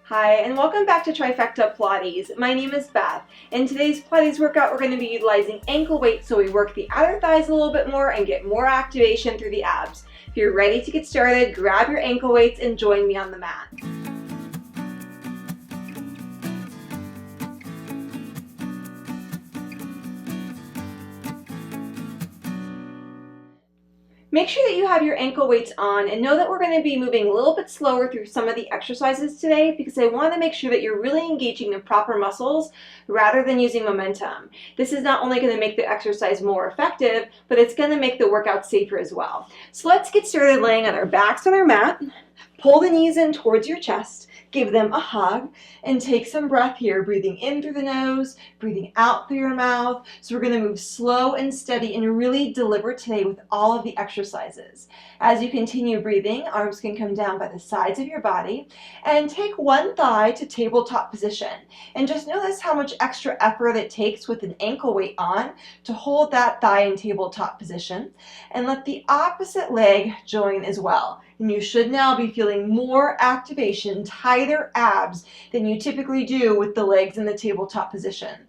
Hi, and welcome back to Trifecta Pilates. My name is Beth. In today's Pilates workout, we're going to be utilizing ankle weights so we work the outer thighs a little bit more and get more activation through the abs. If you're ready to get started, grab your ankle weights and join me on the mat. Make sure that you have your ankle weights on and know that we're going to be moving a little bit slower through some of the exercises today because I want to make sure that you're really engaging the proper muscles rather than using momentum. This is not only going to make the exercise more effective, but it's going to make the workout safer as well. So let's get started laying on our backs on our mat. Pull the knees in towards your chest, give them a hug, and take some breath here, breathing in through the nose, breathing out through your mouth. So we're going to move slow and steady and really deliberate today with all of the exercises. As you continue breathing, arms can come down by the sides of your body, and take one thigh to tabletop position. And just notice how much extra effort it takes with an ankle weight on to hold that thigh in tabletop position, and let the opposite leg join as well. And you should now be feeling more activation, tighter abs than you typically do with the legs in the tabletop position.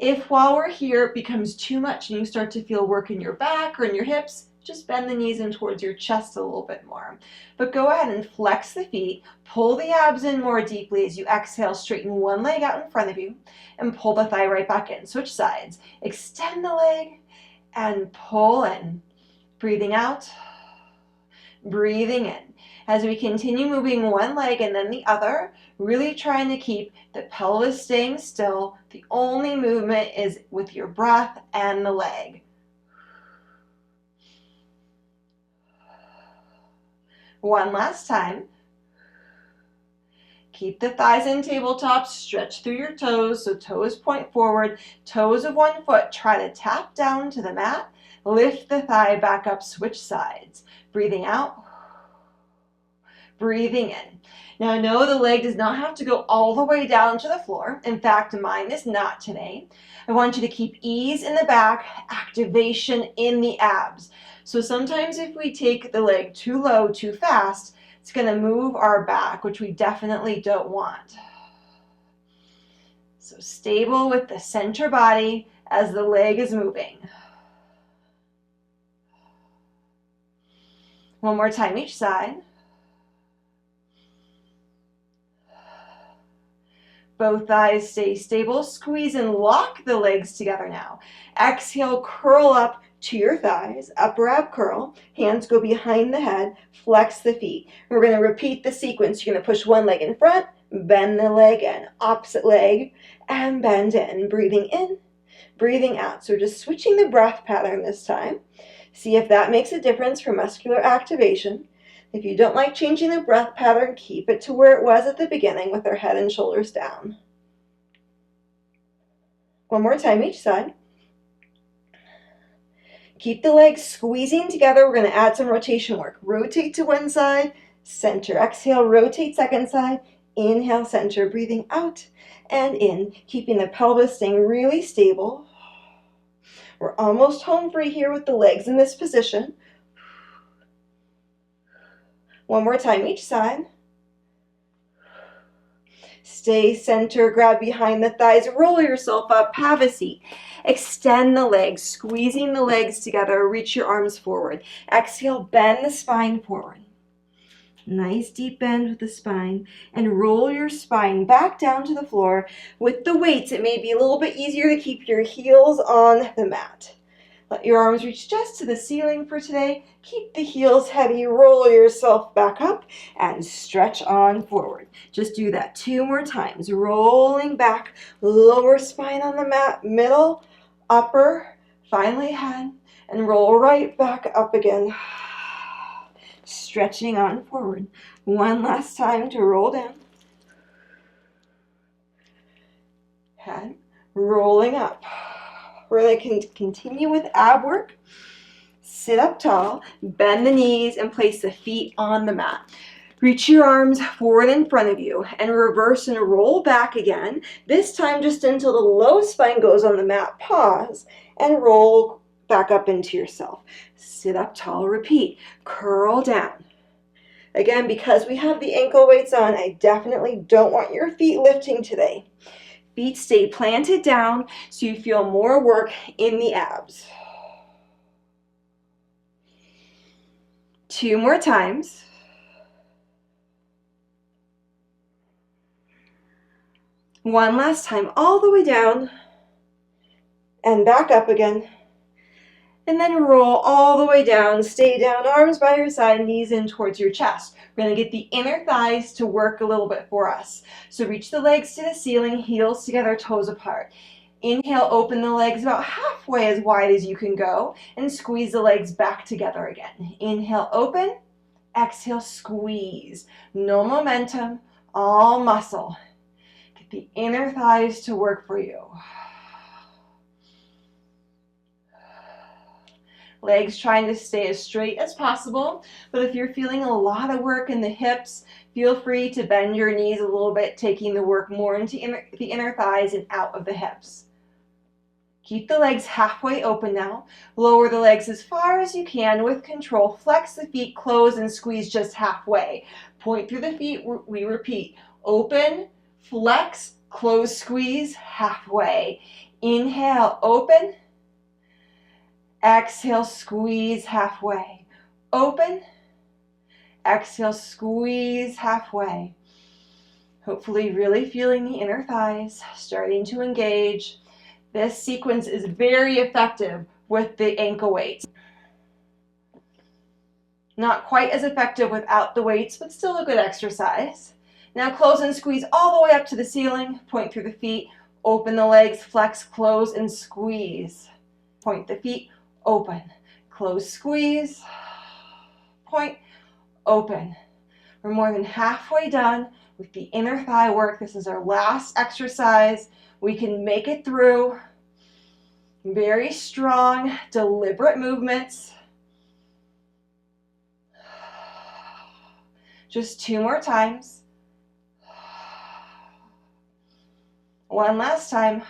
If while we're here it becomes too much and you start to feel work in your back or in your hips, just bend the knees in towards your chest a little bit more. But go ahead and flex the feet, pull the abs in more deeply as you exhale, straighten one leg out in front of you, and pull the thigh right back in. Switch sides. Extend the leg and pull in. Breathing out. Breathing in. As we continue moving one leg and then the other, really trying to keep the pelvis staying still. The only movement is with your breath and the leg. One last time. Keep the thighs in tabletop, stretch through your toes, so toes point forward, toes of one foot, try to tap down to the mat, lift the thigh back up, switch sides. Breathing out, breathing in. Now know the leg does not have to go all the way down to the floor. In fact, mine is not today. I want you to keep ease in the back, activation in the abs. So sometimes if we take the leg too low, too fast, it's going to move our back, which we definitely don't want. So stable with the center body as the leg is moving. One more time each side. Both thighs stay stable. Squeeze and lock the legs together now. Exhale, curl up to your thighs. Upper ab curl. Hands go behind the head. Flex the feet. We're going to repeat the sequence. You're going to push one leg in front, bend the leg in. Opposite leg, and bend in. Breathing in, breathing out. So just switching the breath pattern this time. See if that makes a difference for muscular activation. If you don't like changing the breath pattern, keep it to where it was at the beginning with our head and shoulders down. One more time each side. Keep the legs squeezing together. We're going to add some rotation work. Rotate to one side, center. Exhale, rotate second side. Inhale, center. Breathing out and in, keeping the pelvis staying really stable. We're almost home free here with the legs in this position. One more time each side. Stay center, grab behind the thighs, roll yourself up, have a seat. Extend the legs, squeezing the legs together, reach your arms forward. Exhale, bend the spine forward. Nice deep bend with the spine, and roll your spine back down to the floor. With the weights, it may be a little bit easier to keep your heels on the mat. Let your arms reach just to the ceiling for today. Keep the heels heavy, roll yourself back up, and stretch on forward. Just do that 2 more times. Rolling back, lower spine on the mat, middle, upper, finally head, and roll right back up again. Stretching on forward. One last time to roll down. Head, rolling up. We're going to continue with ab work. Sit up tall, bend the knees, and place the feet on the mat. Reach your arms forward in front of you and reverse and roll back again. This time just until the low spine goes on the mat. Pause and roll back up into yourself. Sit up tall, repeat. Curl down. Again, because we have the ankle weights on, I definitely don't want your feet lifting today. Feet stay planted down so you feel more work in the abs. 2 more times. One last time, all the way down and back up again. And then roll all the way down, stay down, arms by your side, knees in towards your chest. We're going to get the inner thighs to work a little bit for us. So reach the legs to the ceiling, heels together, toes apart. Inhale, open the legs about halfway as wide as you can go, and squeeze the legs back together again. Inhale, open. Exhale, squeeze. No momentum, all muscle. Get the inner thighs to work for you. Legs trying to stay as straight as possible, but if you're feeling a lot of work in the hips, feel free to bend your knees a little bit, taking the work more into the inner thighs and out of the hips. Keep the legs halfway open now. Lower the legs as far as you can with control. Flex the feet, close, and squeeze just halfway. Point through the feet, we repeat. Open, flex, close, squeeze, halfway. Inhale, open. Exhale, squeeze halfway. Open. Exhale, squeeze halfway. Hopefully really feeling the inner thighs starting to engage. This sequence is very effective with the ankle weights. Not quite as effective without the weights, but still a good exercise. Now close and squeeze all the way up to the ceiling. Point through the feet. Open the legs, flex, close, and squeeze. Point the feet. Open, close, squeeze, point, open. We're more than halfway done with the inner thigh work. This is our last exercise. We can make it through. Very strong, deliberate movements. Just 2 more times. One last time.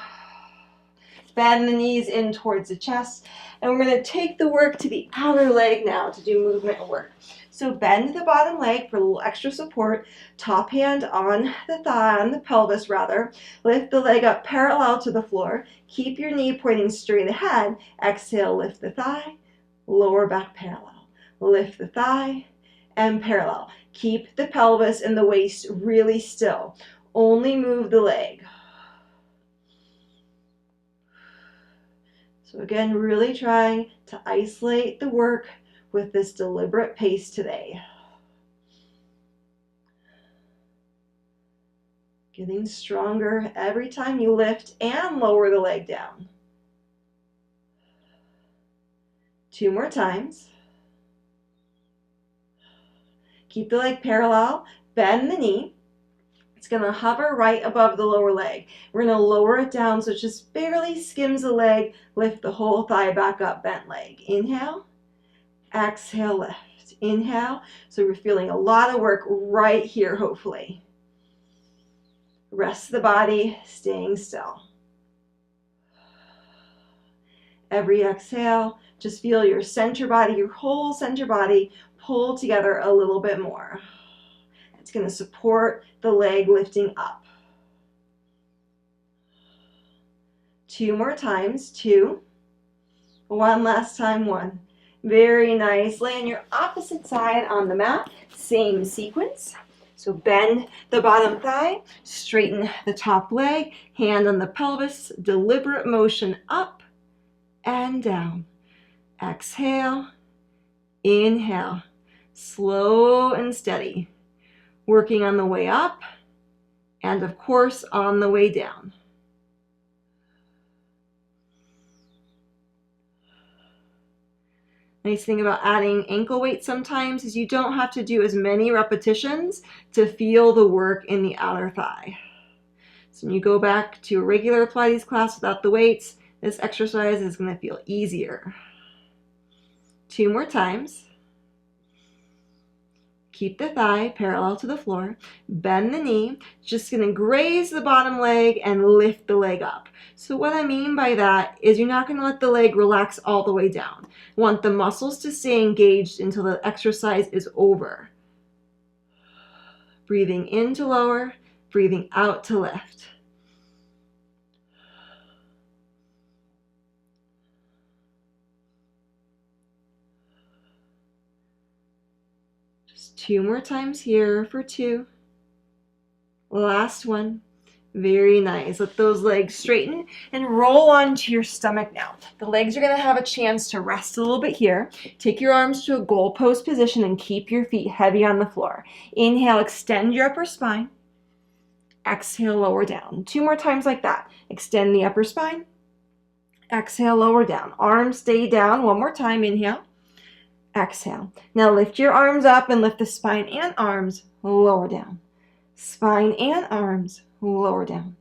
Bend the knees in towards the chest. And we're going to take the work to the outer leg now to do movement work. So bend the bottom leg for a little extra support. Top hand on the thigh, on the pelvis rather. Lift the leg up parallel to the floor. Keep your knee pointing straight ahead. Exhale, lift the thigh. Lower back parallel. Lift the thigh and parallel. Keep the pelvis and the waist really still. Only move the leg. So again, really trying to isolate the work with this deliberate pace today. Getting stronger every time you lift and lower the leg down. 2 more times. Keep the leg parallel, bend the knee. It's going to hover right above the lower leg. We're going to lower it down so it just barely skims the leg. Lift the whole thigh back up, bent leg. Inhale, exhale, lift. Inhale. So we're feeling a lot of work right here, hopefully. Rest the body, staying still. Every exhale, just feel your center body, your whole center body pull together a little bit more. It's going to support the leg lifting up. 2 more times, 2. One last time, 1. Very nice. Lay on your opposite side on the mat. Same sequence. So bend the bottom thigh, straighten the top leg, hand on the pelvis, deliberate motion up and down. Exhale, inhale, slow and steady. Working on the way up and of course on the way down. Nice thing about adding ankle weights sometimes is you don't have to do as many repetitions to feel the work in the outer thigh. So when you go back to a regular Pilates class without the weights, this exercise is going to feel easier. 2 more times. Keep the thigh parallel to the floor. Bend the knee. Just going to graze the bottom leg and lift the leg up. So what I mean by that is you're not going to let the leg relax all the way down. You want the muscles to stay engaged until the exercise is over. Breathing in to lower, breathing out to lift. Just 2 more times here for 2. Last one. Very nice. Let those legs straighten and roll onto your stomach now. The legs are going to have a chance to rest a little bit here. Take your arms to a goal post position and keep your feet heavy on the floor. Inhale, extend your upper spine. Exhale, lower down. 2 more times like that. Extend the upper spine. Exhale, lower down. Arms stay down. 1 more time. Inhale. Exhale. Now lift your arms up and lift the spine and arms. Lower down. Spine and arms. Lower down.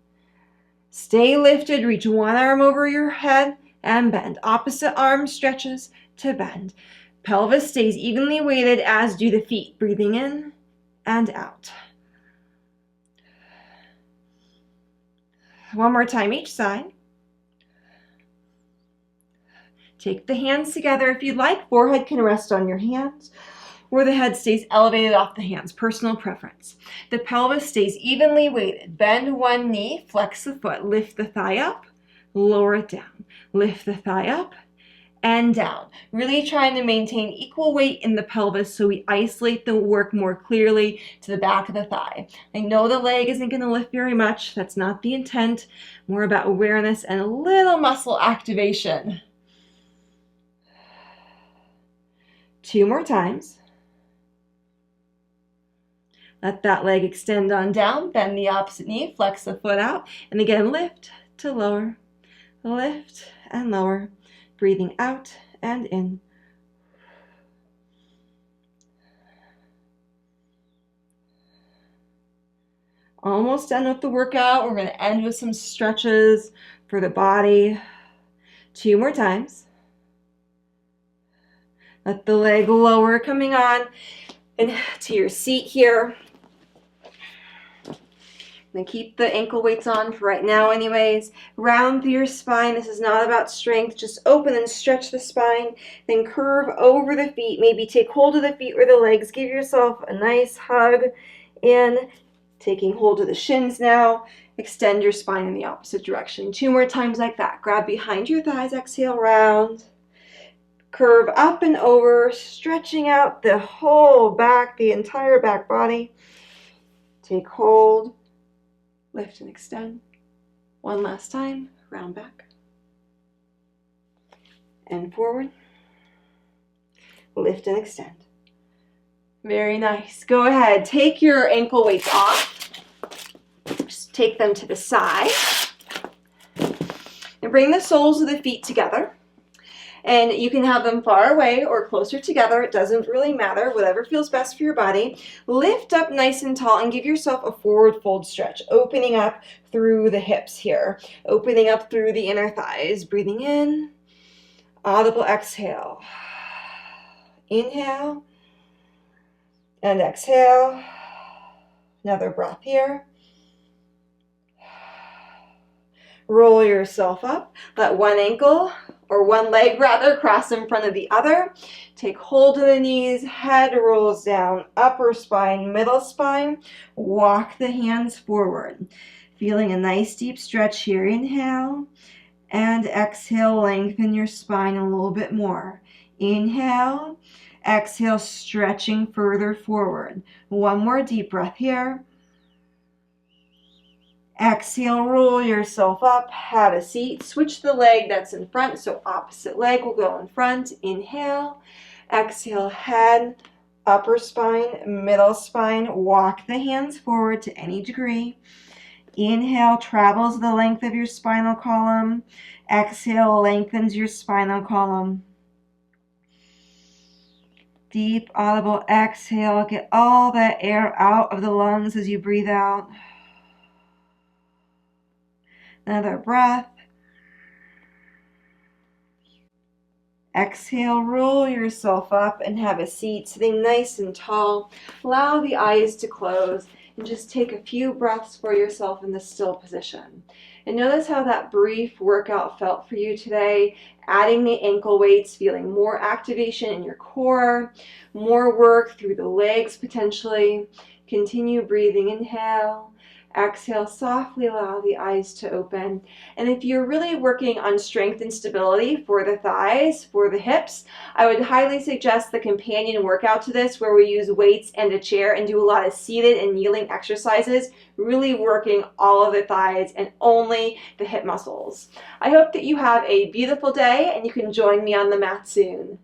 Stay lifted. Reach one arm over your head and bend. Opposite arm stretches to bend. Pelvis stays evenly weighted, as do the feet. Breathing in and out. 1 more time each side. Take the hands together if you'd like. Forehead can rest on your hands, or the head stays elevated off the hands, personal preference. The pelvis stays evenly weighted. Bend one knee, flex the foot, lift the thigh up, lower it down. Lift the thigh up and down. Really trying to maintain equal weight in the pelvis so we isolate the work more clearly to the back of the thigh. I know the leg isn't going to lift very much. That's not the intent. More about awareness and a little muscle activation. 2 more times. Let that leg extend on down, bend the opposite knee, flex the foot out, and again lift to lower, lift and lower, breathing out and in. Almost done with the workout. We're going to end with some stretches for the body. 2 more times. Let the leg lower coming on and to your seat here. Then keep the ankle weights on for right now anyways. Round through your spine. This is not about strength. Just open and stretch the spine. Then curve over the feet. Maybe take hold of the feet or the legs. Give yourself a nice hug in. Taking hold of the shins now. Extend your spine in the opposite direction. 2 more times like that. Grab behind your thighs. Exhale, round. Curve up and over. Stretching out the whole back, the entire back body. Take hold. Lift and extend. One last time, round back. And forward. Lift and extend. Very nice. Go ahead, take your ankle weights off. Just take them to the side. And bring the soles of the feet together. And you can have them far away or closer together. It doesn't really matter, whatever feels best for your body. Lift up nice and tall and give yourself a forward fold stretch, opening up through the hips here, opening up through the inner thighs. Breathing in, audible exhale. Inhale and exhale. Another breath here. Roll yourself up. Let one ankle, or one leg rather, cross in front of the other. Take hold of the knees, head rolls down, upper spine, middle spine. Walk the hands forward. Feeling a nice deep stretch here. Inhale and exhale, lengthen your spine a little bit more. Inhale, exhale, stretching further forward. One more deep breath here. Exhale, roll yourself up, have a seat. Switch the leg that's in front, so opposite leg will go in front. Inhale, exhale, head, upper spine, middle spine. Walk the hands forward to any degree. Inhale, travels the length of your spinal column. Exhale, lengthens your spinal column. Deep, audible exhale. Get all that air out of the lungs as you breathe out. Another breath. Exhale, roll yourself up and have a seat, sitting nice and tall. Allow the eyes to close and just take a few breaths for yourself in the still position. And notice how that brief workout felt for you today. Adding the ankle weights, feeling more activation in your core, more work through the legs potentially. Continue breathing. Inhale. Exhale, softly allow the eyes to open. And if you're really working on strength and stability for the thighs, for the hips, I would highly suggest the companion workout to this where we use weights and a chair and do a lot of seated and kneeling exercises, really working all of the thighs and only the hip muscles. I hope that you have a beautiful day and you can join me on the mat soon.